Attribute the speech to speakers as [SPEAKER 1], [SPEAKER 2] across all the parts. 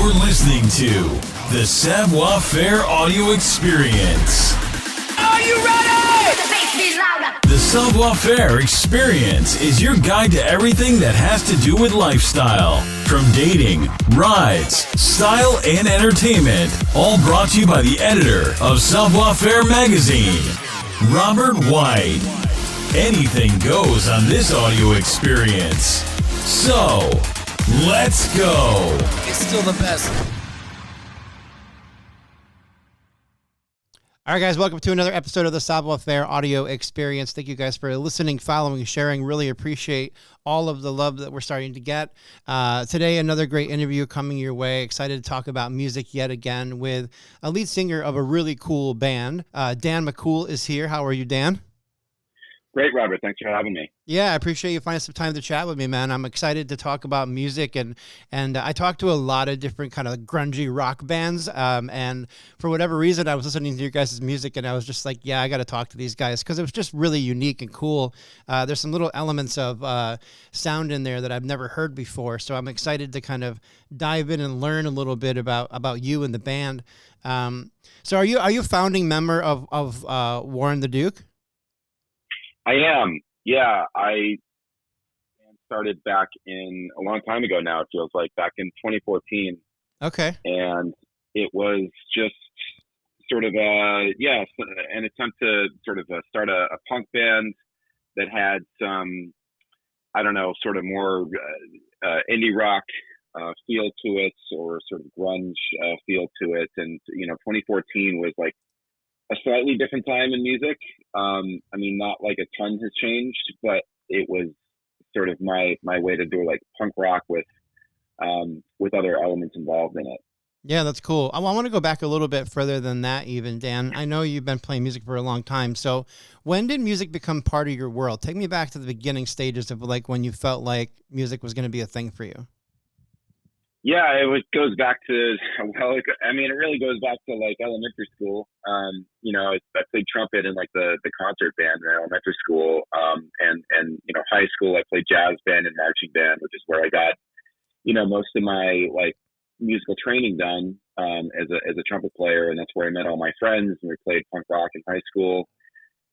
[SPEAKER 1] You're listening to the Savoir Faire Audio Experience.
[SPEAKER 2] Are you ready?
[SPEAKER 1] The Savoir Faire Experience is your guide to everything that has to do with lifestyle. From dating, rides, style, and entertainment. All brought to you by the editor of Savoir Faire magazine, Robert White. Anything goes on this audio experience. So, let's go.
[SPEAKER 2] It's still the best.
[SPEAKER 3] All right, guys, welcome to another episode of the Savoir Faire Audio Experience. Thank you guys for listening, following, sharing. Really appreciate all of the love that we're starting to get. Today, another great interview coming your way. Excited to talk about music yet again with a lead singer of a really cool band. Dan McCool is here. How are you, Dan?
[SPEAKER 4] Great, Robert. Thanks for having me.
[SPEAKER 3] Yeah, I appreciate you finding some time to chat with me, man. I'm excited to talk about music, and I talked to a lot of different kind of grungy rock bands, and for whatever reason, I was listening to your guys' music, and I was just like, yeah, I got to talk to these guys, because it was just really unique and cool. There's some little elements of sound in there that I've never heard before, so I'm excited to kind of dive in and learn a little bit about you and the band. So are you a founding member of Warren the Duke?
[SPEAKER 4] I am. Yeah, I started back in a long time ago now, it feels like, back in 2014.
[SPEAKER 3] Okay.
[SPEAKER 4] And it was just sort of an attempt to sort of start a punk band that had some, I don't know, sort of more indie rock feel to it, or sort of grunge feel to it. And, 2014 was like a slightly different time in music. I mean, not like a ton has changed, but it was sort of my way to do like punk rock with other elements involved in it.
[SPEAKER 3] Yeah, that's cool. I want to go back a little bit further than that even, Dan. I know you've been playing music for a long time. So when did music become part of your world? Take me back to the beginning stages of like when you felt like music was going to be a thing for you.
[SPEAKER 4] Yeah, goes back to, it really goes back to like elementary school. I played trumpet in like the concert band in elementary school. And high school, I played jazz band and marching band, which is where I got, most of my like musical training done, as a trumpet player. And that's where I met all my friends, and we played punk rock in high school.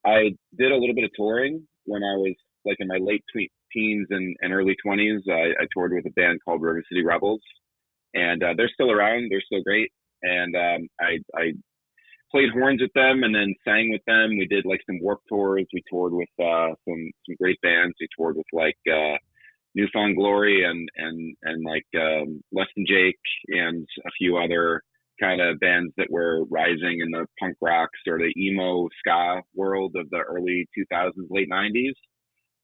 [SPEAKER 4] I did a little bit of touring when I was like in my late teens and early 20s. I toured with a band called River City Rebels. And they're still around. They're still great. And I played horns with them and then sang with them. We did like some Warped tours. We toured with some great bands. We toured with like Newfound Glory and like Less Than Jake and a few other kind of bands that were rising in the punk rock sort of emo ska world of the early 2000s, late 90s.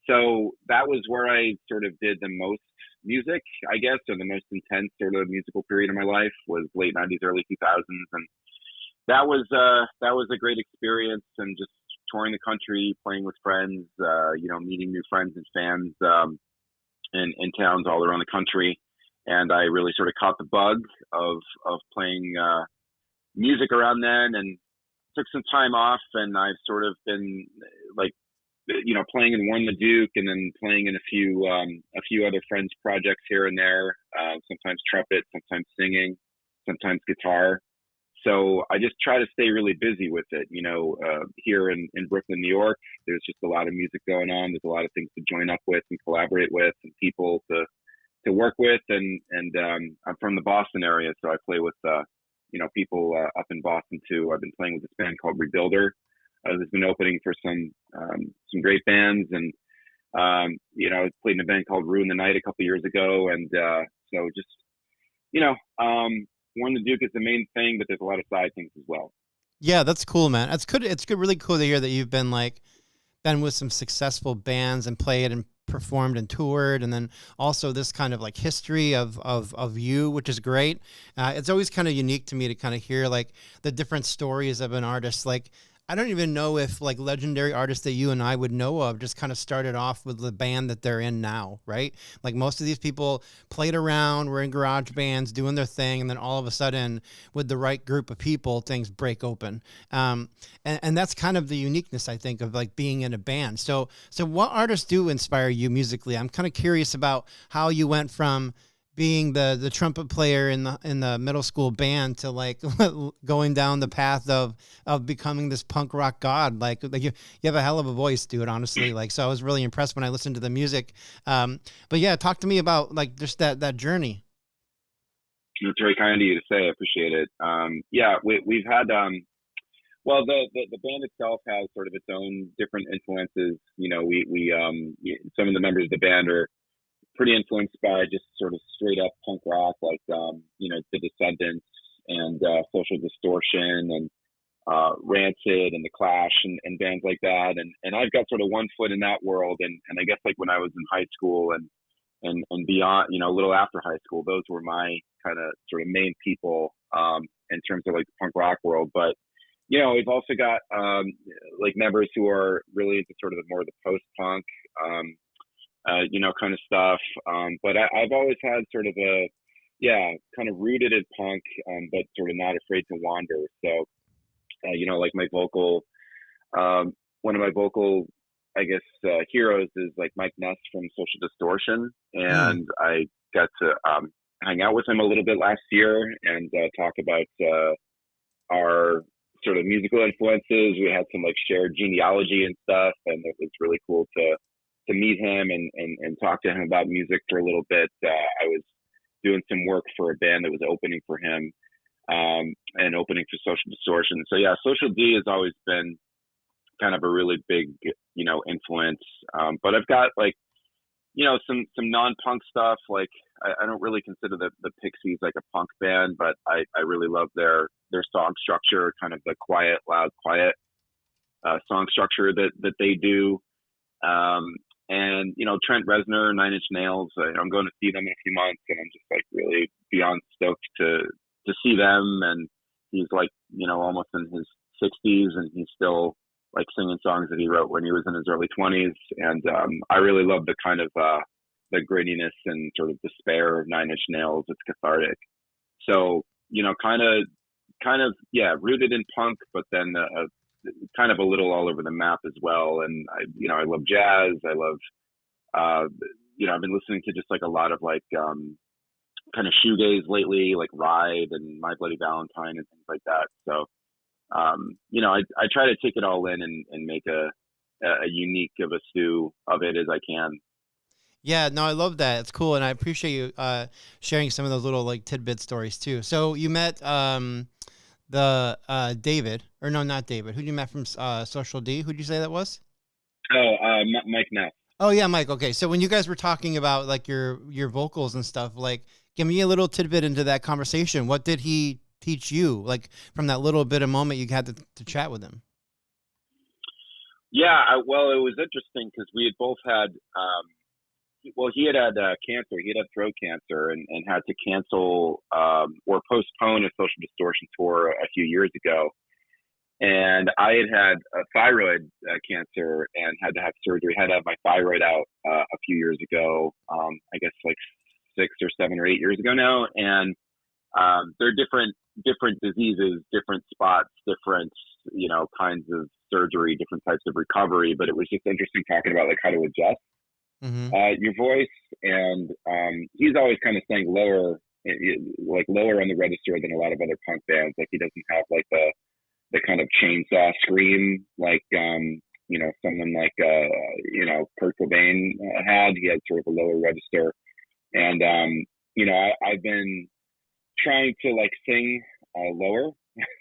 [SPEAKER 4] So that was where I sort of did the most music, I guess, or the most intense sort of musical period of my life was late 90s, early 2000s. And that was a great experience, and just touring the country, playing with friends, meeting new friends and fans in towns all around the country. And I really sort of caught the bug of playing music around then, and took some time off, and I've sort of been like, playing in Warren the Duke, and then playing in a few other friends' projects here and there. Sometimes trumpet, sometimes singing, sometimes guitar. So I just try to stay really busy with it. Here in Brooklyn, New York, there's just a lot of music going on. There's a lot of things to join up with and collaborate with, and people to work with. And I'm from the Boston area, so I play with people up in Boston too. I've been playing with this band called Rebuilder. Has been opening for some great bands, and I played in a band called Ruin the Night a couple years ago, and so just Warren the Duke is the main thing, but there's a lot of side things as well.
[SPEAKER 3] Yeah, that's cool, man. It's good. It's good, really cool to hear that you've been with some successful bands and played and performed and toured, and then also this kind of like history of you, which is great. It's always kind of unique to me to kind of hear like the different stories of an artist. Like, I don't even know if like legendary artists that you and I would know of just kind of started off with the band that they're in now, right? Like most of these people played around, were in garage bands doing their thing, and then all of a sudden with the right group of people, things break open. And that's kind of the uniqueness, I think, of like being in a band. So what artists do inspire you musically? I'm kind of curious about how you went from being the trumpet player in the middle school band to like going down the path of becoming this punk rock god. Like you have a hell of a voice, dude, honestly. Like, so I was really impressed when I listened to the music. But yeah, talk to me about like just that journey.
[SPEAKER 4] It's very kind of you to say. I appreciate it. Yeah, we've had, well, the band itself has sort of its own different influences. You know, we some of the members of the band are pretty influenced by just sort of straight up punk rock, like, you know, the Descendants and Social Distortion and Rancid and the Clash and bands like that. And I've got sort of one foot in that world. And I guess like when I was in high school and beyond, you know, a little after high school, those were my kind of sort of main people in terms of like the punk rock world. But, you know, we've also got like members who are really into sort of more of the post-punk, you know, kind of stuff. But I've always had sort of kind of rooted in punk, but sort of not afraid to wander. So, you know, like my vocal, one of my vocal, I guess, heroes is like Mike Ness from Social Distortion. And I got to hang out with him a little bit last year and talk about our sort of musical influences. We had some like shared genealogy and stuff. And it was really cool to meet him and talk to him about music for a little bit. I was doing some work for a band that was opening for him and opening for Social Distortion. So yeah, Social D has always been kind of a really big, you know, influence. But I've got like, you know, some non-punk stuff. Like I don't really consider the Pixies like a punk band, but I really love their song structure, kind of the quiet, loud, quiet song structure that they do. And, you know, Trent Reznor, Nine Inch Nails, I'm going to see them in a few months, and I'm just like really beyond stoked to see them. And he's like, you know, almost in his 60s, and he's still like singing songs that he wrote when he was in his early 20s. And I really love the kind of the grittiness and sort of despair of Nine Inch Nails. It's cathartic. So, you know, kind of, yeah, rooted in punk, but then kind of a little all over the map as well. And I love jazz. I love, you know, I've been listening to just like a lot of like kind of shoegaze lately, like Ride and My Bloody Valentine and things like that. So, you know, I try to take it all in and make a unique of a stew of it as I can.
[SPEAKER 3] Yeah, no, I love that. It's cool. And I appreciate you sharing some of those little like tidbit stories too. So you met David, or no, not David. Who you met from Social D? Who'd you say that was?
[SPEAKER 4] Oh, Mike Ness.
[SPEAKER 3] Oh yeah, Mike. Okay, so when you guys were talking about like your vocals and stuff, like give me a little tidbit into that conversation. What did he teach you, like from that little bit of moment you had to chat with him?
[SPEAKER 4] Yeah, well, it was interesting because we had both had, well, he had cancer. He had throat cancer and had to cancel or postpone a Social Distortion tour a few years ago. And I had a thyroid cancer and had to have surgery. Had to have my thyroid out a few years ago. I guess like 6 or 7 or 8 years ago now. And they're different diseases, different spots, different, you know, kinds of surgery, different types of recovery. But it was just interesting talking about like how to adjust your voice. And he's always kind of sang lower on the register than a lot of other punk bands. Like he doesn't have like the kind of chainsaw scream like you know, someone like you know, Kurt Cobain had. He had sort of a lower register. And you know, I've been trying to like sing lower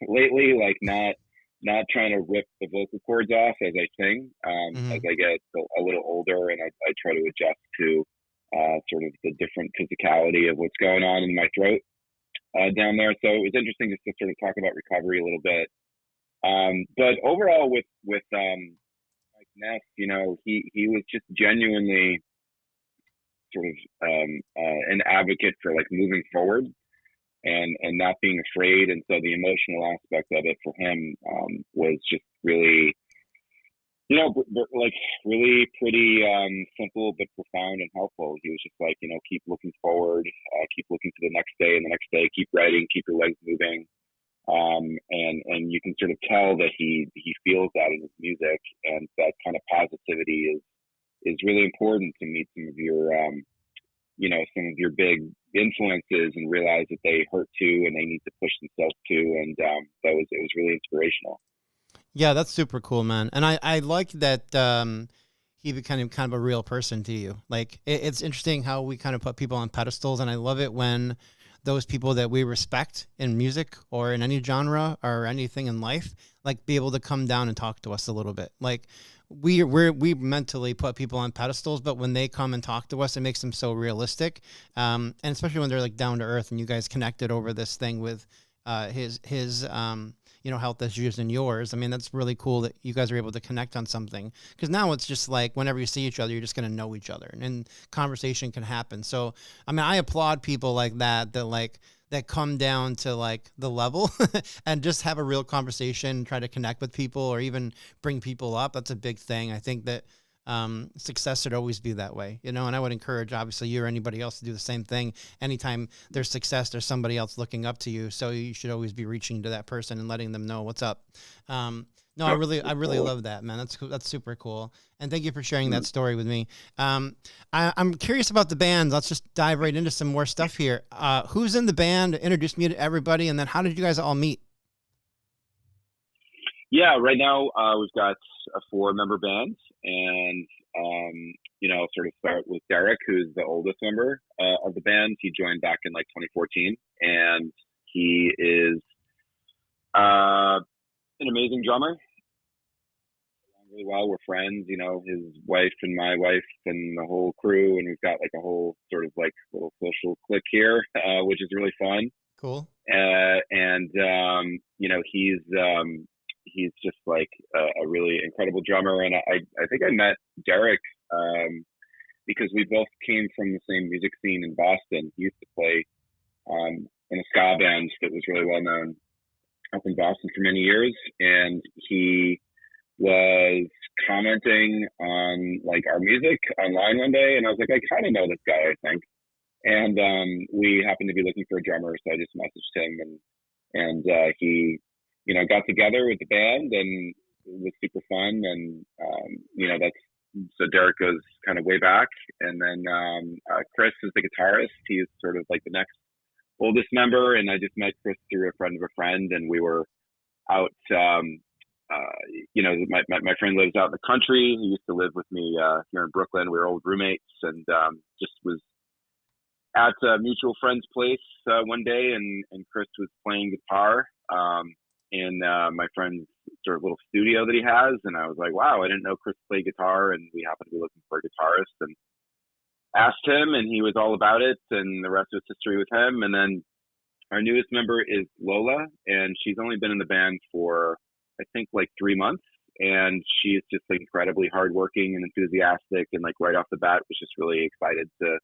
[SPEAKER 4] lately, like not trying to rip the vocal cords off as I sing. As I get a little older, and I try to adjust to sort of the different physicality of what's going on in my throat down there. So it was interesting just to sort of talk about recovery a little bit. But overall with Mike Ness, you know, he was just genuinely sort of an advocate for like moving forward and not being afraid. And so the emotional aspect of it for him was just really, you know, like really pretty simple but profound and helpful. He was just like, you know, keep looking forward, keep looking to the next day and the next day, keep writing, keep your legs moving. And you can sort of tell that he feels that in his music, and that kind of positivity is really important to meet some of your, you know, some of your big influences and realize that they hurt too and they need to push themselves too. And it was really inspirational.
[SPEAKER 3] Yeah, that's super cool, man. And I like that he became kind of a real person to you. Like it's interesting how we kind of put people on pedestals, and I love it when those people that we respect in music or in any genre or anything in life, like be able to come down and talk to us a little bit. Like we mentally put people on pedestals, but when they come and talk to us, it makes them so realistic. And especially when they're like down to earth, and you guys connected over this thing with his health issues and yours. I mean, that's really cool that you guys are able to connect on something, because now it's just like whenever you see each other, you're just going to know each other, and conversation can happen. So, I mean, I applaud people like that come down to like the level and just have a real conversation, try to connect with people or even bring people up. That's a big thing. I think that success should always be that way, and I would encourage obviously you or anybody else to do the same thing. Anytime there's success, there's somebody else looking up to you. So you should always be reaching to that person and letting them know what's up. No, I really love that, man. That's super cool. And thank you for sharing that story with me. I'm curious about the band. Let's just dive right into some more stuff here. Who's in the band? Introduce me to everybody. And then how did you guys all meet?
[SPEAKER 4] Yeah, right now we've got a 4-member band, and I'll sort of start with Derek, who's the oldest member of the band. He joined back in like 2014, and he is an amazing drummer. Really well, we're friends. His wife and my wife and the whole crew, and we've got like a whole sort of like little social clique here, which is really fun.
[SPEAKER 3] Cool.
[SPEAKER 4] He's just like a really incredible drummer. And I think I met Derek because we both came from the same music scene in Boston. He used to play in a ska band that was really well known up in Boston for many years. And he was commenting on like our music online one day. And I was like, I kind of know this guy, I think. And we happened to be looking for a drummer. So I just messaged him, and he got together with the band, and it was super fun. And, so Derek goes kind of way back. And then Chris is the guitarist. He's sort of like the next oldest member. And I just met Chris through a friend of a friend, and we were out, my friend lives out in the country. He used to live with me here in Brooklyn. We were old roommates, and just was at a mutual friend's place one day, and Chris was playing guitar in my friend's sort of little studio that he has. And I was like, wow, I didn't know Chris played guitar, and we happened to be looking for a guitarist, and asked him, and he was all about it, and the rest was history with him. And then our newest member is Lola, and she's only been in the band for, I think, like 3 months, and she's just like incredibly hardworking and enthusiastic, and like right off the bat was just really excited to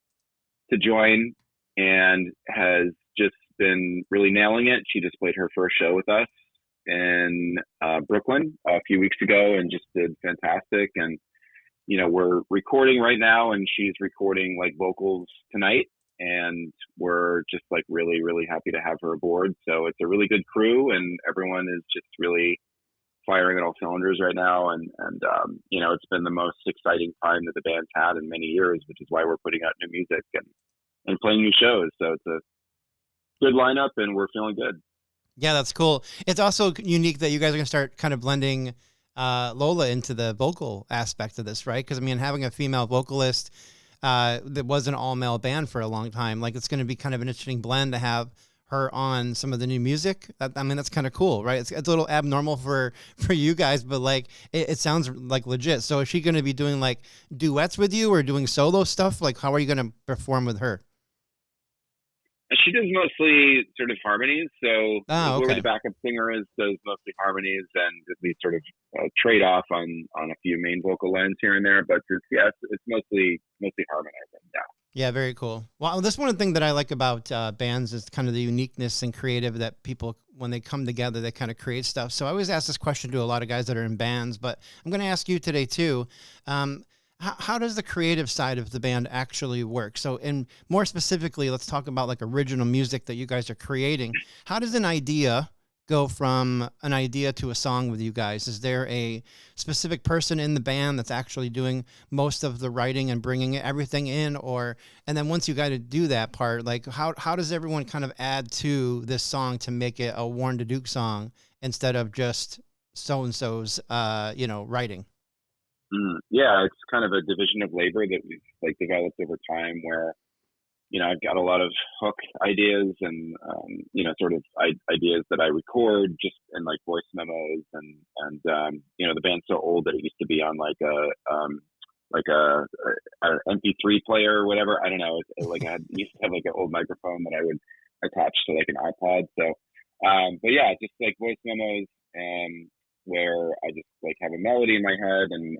[SPEAKER 4] join, and has just been really nailing it. She just played her first show with us in Brooklyn a few weeks ago, and just did fantastic. And we're recording right now, and she's recording like vocals tonight, and we're just like really, really happy to have her aboard. So it's a really good crew, and everyone is just really firing at all cylinders right now. And it's been the most exciting time that the band's had in many years, which is why we're putting out new music and playing new shows. So it's a good lineup, and we're feeling good.
[SPEAKER 3] Yeah, that's cool. It's also unique that you guys are going to start kind of blending Lola into the vocal aspect of this, right? Because, I mean, having a female vocalist that was an all-male band for a long time, like it's going to be kind of an interesting blend to have her on some of the new music. I mean, that's kind of cool, right? It's a little abnormal for you guys, but like it sounds like legit. So is she going to be doing like duets with you or doing solo stuff? Like how are you going to perform with her?
[SPEAKER 4] She does mostly sort of harmonies. So whoever the backup singer is does mostly harmonies, and we sort of trade off on a few main vocal lines here and there. But it's mostly harmonizing. Yeah.
[SPEAKER 3] Yeah, very cool. Well, that's one of the things that I like about bands is kind of the uniqueness and creative that people, when they come together, they kind of create stuff. So I always ask this question to a lot of guys that are in bands, but I'm going to ask you today too. How does the creative side of the band actually work? So, and more specifically, let's talk about like original music that you guys are creating. How does an idea go from an idea to a song with you guys? Is there a specific person in the band that's actually doing most of the writing and bringing everything in, and then once you got to do that part, like how does everyone kind of add to this song to make it a Warren the Duke song instead of just so-and-so's, writing?
[SPEAKER 4] Yeah, it's kind of a division of labor that we've like developed over time where, I've got a lot of hook ideas and, sort of ideas that I record just in like voice memos and the band's so old that it used to be on like a MP3 player or whatever. I don't know. I used to have like an old microphone that I would attach to like an iPod. So, but yeah, just like voice memos and where I just like have a melody in my head and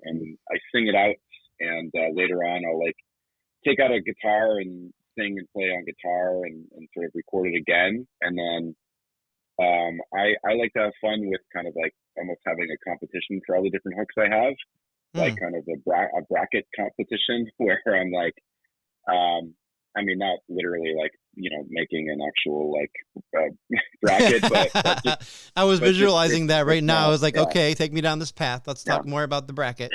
[SPEAKER 4] I sing it out. And later on, I'll like take out a guitar and sing and play on guitar and sort of record it again. And then I like to have fun with kind of like almost having a competition for all the different hooks I have, like kind of a bracket competition where I'm like, not literally like, making an actual like bracket, but just,
[SPEAKER 3] I was visualizing that right now. I was like,
[SPEAKER 4] yeah.
[SPEAKER 3] okay, take me down this path. Let's talk more about the bracket.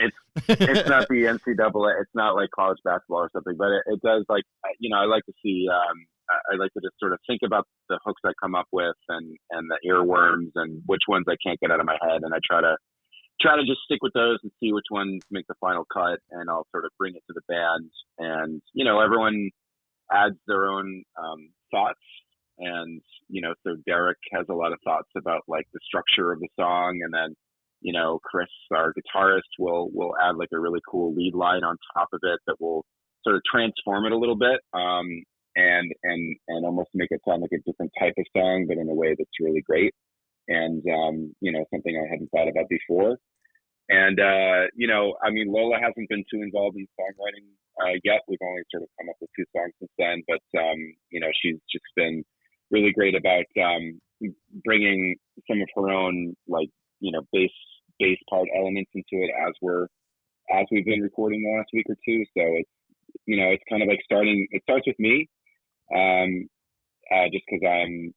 [SPEAKER 4] It's not the NCAA. It's not like college basketball or something, but it does like, I like to see, I like to just sort of think about the hooks I come up with and the earworms and which ones I can't get out of my head. And I try to just stick with those and see which ones make the final cut, and I'll sort of bring it to the band. And, everyone adds their own thoughts. And, so Derek has a lot of thoughts about like the structure of the song. And then, Chris, our guitarist, will add like a really cool lead line on top of it that will sort of transform it a little bit. And almost make it sound like a different type of song, but in a way that's really great. And, something I hadn't thought about before. And, Lola hasn't been too involved in songwriting yet. We've only sort of come up with 2 songs since then, but, she's just been really great about bringing some of her own, like, bass part elements into it as we've been recording the last week or two. So it's, it's kind of like it starts with me, just because I'm,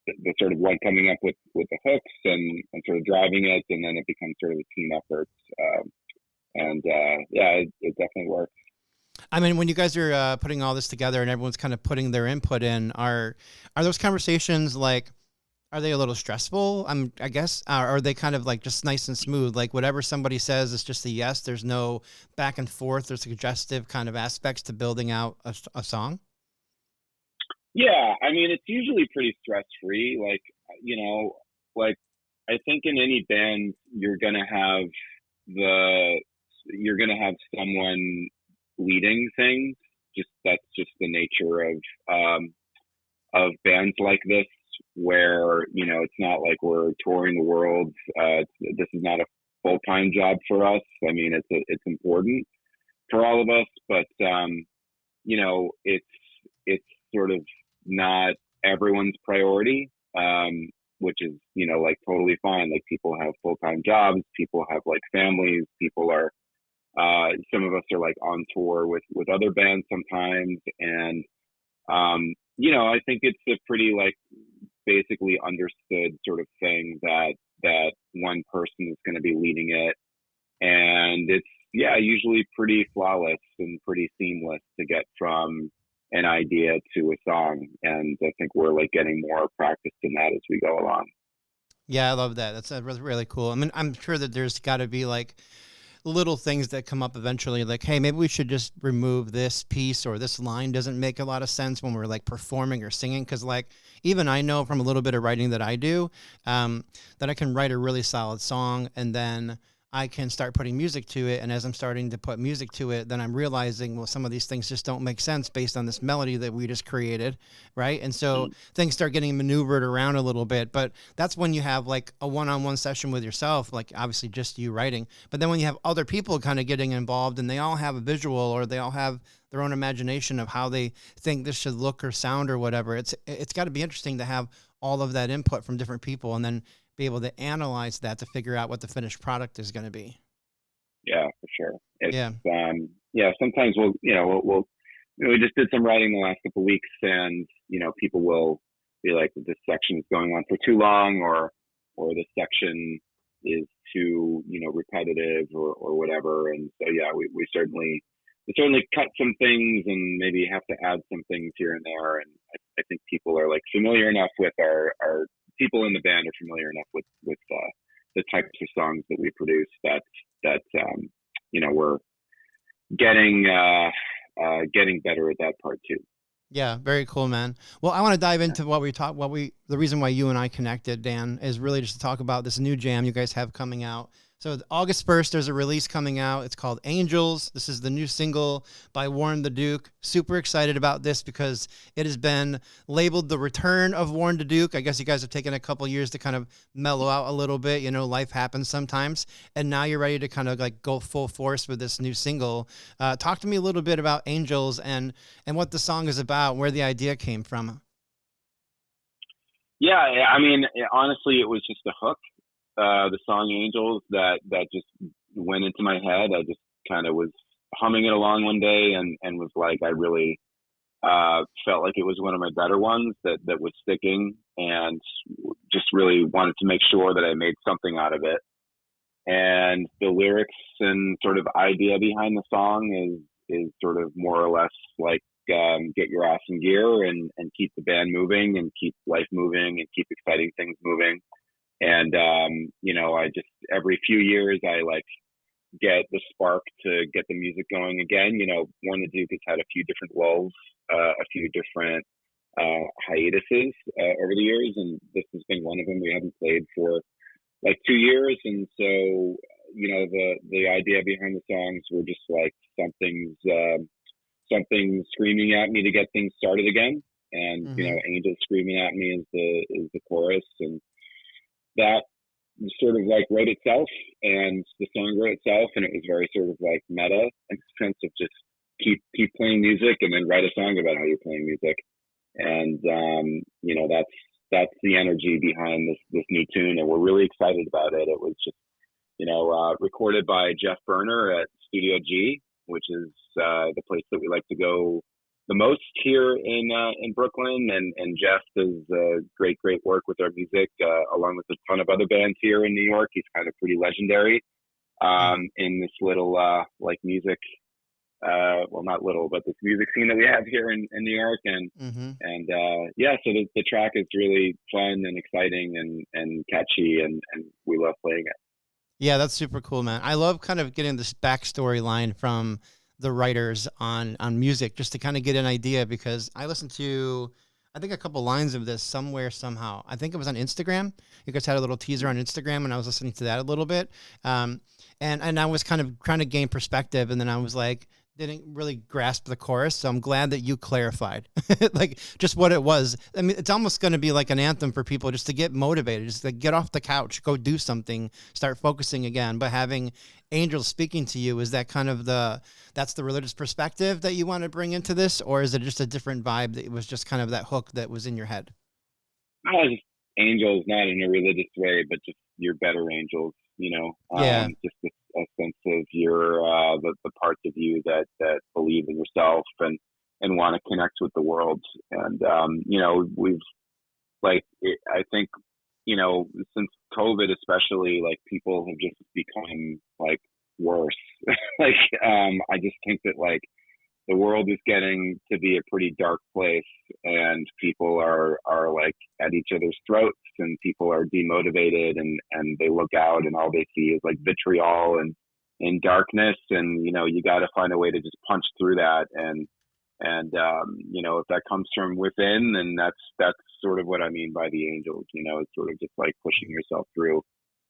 [SPEAKER 4] the sort of one coming up with the hooks and sort of driving it, and then it becomes sort of a team effort. It definitely works.
[SPEAKER 3] I mean, when you guys are putting all this together and everyone's kind of putting their input in, are those conversations like, are they a little stressful? I guess, or are they kind of like just nice and smooth? Like whatever somebody says is just a yes. There's no back and forth. There's suggestive kind of aspects to building out a song.
[SPEAKER 4] Yeah, it's usually pretty stress-free. Like I think in any band you're gonna have someone leading things. That's just the nature of bands like this, where it's not like we're touring the world. This is not a full-time job for us. It's important for all of us, but it's sort of not everyone's priority, which is, like totally fine. Like people have full-time jobs, people have like families, people are, some of us are like on tour with other bands sometimes. And, I think it's a pretty like basically understood sort of thing that one person is going to be leading it. And it's, usually pretty flawless and pretty seamless to get from an idea to a song. And I think we're like getting more practice in that as we go along.
[SPEAKER 3] Yeah, I love that. That's really, really cool. I'm sure that there's got to be like little things that come up eventually, like, hey, maybe we should just remove this piece, or this line doesn't make a lot of sense when we're like performing or singing. Cause like, even I know from a little bit of writing that I do, that I can write a really solid song and then I can start putting music to it. And as I'm starting to put music to it, then I'm realizing, well, some of these things just don't make sense based on this melody that we just created. Right. And so things start getting maneuvered around a little bit, but that's when you have like a one-on-one session with yourself, like obviously just you writing, but then when you have other people kind of getting involved and they all have a visual, or they all have their own imagination of how they think this should look or sound or whatever, it's got to be interesting to have all of that input from different people and then be able to analyze that to figure out what the finished product is going to be.
[SPEAKER 4] Yeah, for sure. Sometimes we just did some writing the last couple of weeks, and people will be like, this section is going on for too long, or this section is too, repetitive or whatever. And so, yeah, we certainly cut some things and maybe have to add some things here and there. And I think people are like familiar enough with our people in the band are familiar enough with the types of songs that we produce that we're getting better at that part too.
[SPEAKER 3] Yeah, very cool, man. Well, I want to dive into the reason why you and I connected, Dan, is really just to talk about this new jam you guys have coming out. So August 1st, there's a release coming out. It's called Angels. This is the new single by Warren the Duke. Super excited about this because it has been labeled the return of Warren the Duke. I guess you guys have taken a couple years to kind of mellow out a little bit. Life happens sometimes. And now you're ready to kind of like go full force with this new single. Talk to me a little bit about Angels and what the song is about, where the idea came from.
[SPEAKER 4] Yeah, I mean, honestly, it was just a hook. The song Angels that just went into my head. I just kind of was humming it along one day and was like, I really felt like it was one of my better ones that was sticking, and just really wanted to make sure that I made something out of it. And the lyrics and sort of idea behind the song is sort of more or less like, get your ass in gear and keep the band moving and keep life moving and keep exciting things moving. And, I just, every few years, I like get the spark to get the music going again. Warren the Duke has had a few different lulls, a few different hiatuses over the years, and this has been one of them. We haven't played for like 2 years. And so, the idea behind the songs were just like something screaming at me to get things started again. And, Angels screaming at me is the chorus. And that sort of like wrote itself, and the song wrote itself, and it was very sort of like meta in the sense of just keep playing music and then write a song about how you're playing music. And that's the energy behind this new tune, and we're really excited about it. It was just recorded by Jeff Berner at Studio G, which is the place that we like to go the most here in Brooklyn, and Jeff does great work with our music, along with a ton of other bands here in New York. He's kind of pretty legendary in this little like music, well, not little, but this music scene that we have here in New York. And so the track is really fun and exciting and catchy, and we love playing it.
[SPEAKER 3] Yeah, that's super cool, man. I love kind of getting this backstory line from the writers on music, just to kind of get an idea, because I listened to, I think, a couple lines of this somewhere, somehow. I think it was on Instagram. You guys had a little teaser on Instagram, and I was listening to that a little bit. And I was kind of trying to gain perspective, and then I was like, didn't really grasp the chorus. So I'm glad that you clarified like just what it was. I mean, it's almost going to be like an anthem for people just to get motivated, just to get off the couch, go do something, start focusing again. But having Angels speaking to you, is that kind of that's the religious perspective that you want to bring into this? Or is it just a different vibe that it was just kind of that hook that was in your head?
[SPEAKER 4] Just angels, not in a religious way, but just your better angels, just a sense of your the parts of you that believe in yourself and want to connect with the world. And we've I think since COVID especially, like, people have just become like worse. I just think that like the world is getting to be a pretty dark place, and people are like at each other's throats, and people are demotivated, and they look out and all they see is like vitriol and darkness. And, you got to find a way to just punch through that. And if that comes from within, then that's sort of what I mean by the angels. It's sort of just like pushing yourself through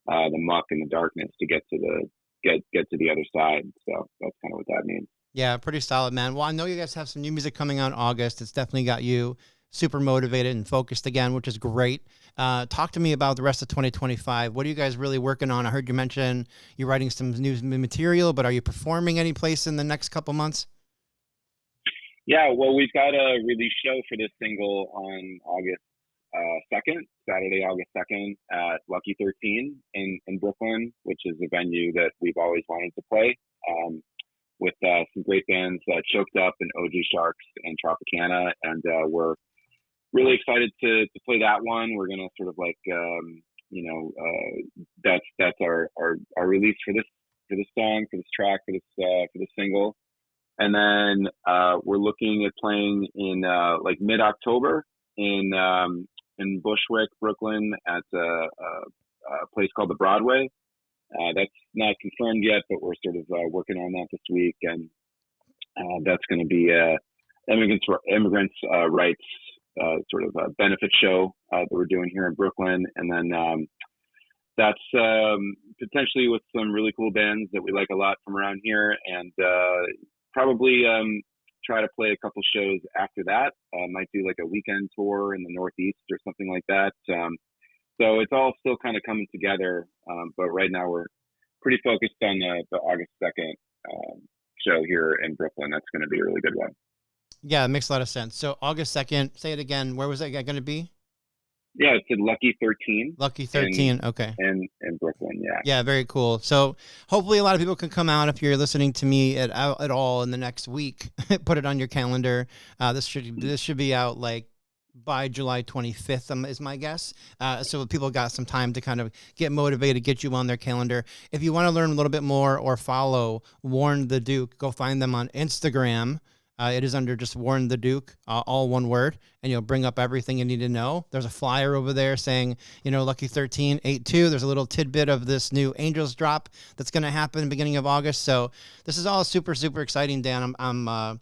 [SPEAKER 4] the muck and the darkness to get to the other side. So that's kind of what that means.
[SPEAKER 3] Yeah, pretty solid, man. Well, I know you guys have some new music coming out in August. It's definitely got you super motivated and focused again, which is great. Talk to me about the rest of 2025. What are you guys really working on? I heard you mention you're writing some new material, but are you performing any place in the next couple months?
[SPEAKER 4] Yeah, well, we've got a release show for this single on August 2nd, Saturday, August 2nd at Lucky 13 in Brooklyn, which is a venue that we've always wanted to play. With some great bands, Choked Up and OG Sharks and Tropicana, and we're really excited to play that one. We're gonna sort of like that's our release for this song, for this track, for this single. And then we're looking at playing in like mid-October in Bushwick, Brooklyn, at a place called the Broadway. That's not confirmed yet, but we're sort of working on that this week, and that's going to be immigrants' rights sort of a benefit show that we're doing here in Brooklyn. And then that's potentially with some really cool bands that we like a lot from around here, and probably try to play a couple shows after that. Might do like a weekend tour in the Northeast or something like that. So it's all still kind of coming together, but right now we're pretty focused on the August 2nd show here in Brooklyn. That's going to be a really good one.
[SPEAKER 3] Yeah, it makes a lot of sense. So August 2nd, say it again. Where was that going to be?
[SPEAKER 4] Yeah, it's in Lucky 13.
[SPEAKER 3] Lucky 13, okay.
[SPEAKER 4] In Brooklyn, yeah.
[SPEAKER 3] Yeah, very cool. So hopefully a lot of people can come out if you're listening to me at all in the next week. Put it on your calendar. This should be out like by July 25th is my guess. So people got some time to kind of get motivated, get you on their calendar. If you want to learn a little bit more or follow Warren the Duke, go find them on Instagram. It is under just Warren the Duke, all one word, and you'll bring up everything you need to know. There's a flyer over there saying, Lucky 1382. There's a little tidbit of this new Angels drop that's going to happen beginning of August. So this is all super, super exciting, Dan. I'm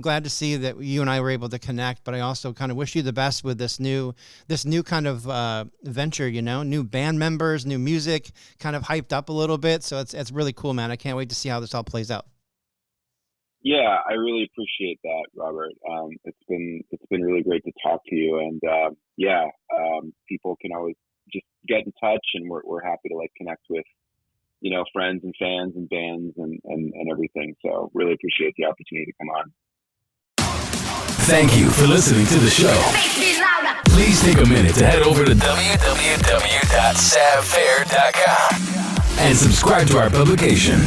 [SPEAKER 3] glad to see that you and I were able to connect, but I also kind of wish you the best with this new kind of venture, new band members, new music, kind of hyped up a little bit. So it's really cool, man. I can't wait to see how this all plays out.
[SPEAKER 4] Yeah, I really appreciate that, Robert. It's been really great to talk to you, and people can always just get in touch, and we're happy to like connect with friends and fans and bands and everything. So really appreciate the opportunity to come on.
[SPEAKER 1] Thank you for listening to the show. Please take a minute to head over to www.savfair.com and subscribe to our publication.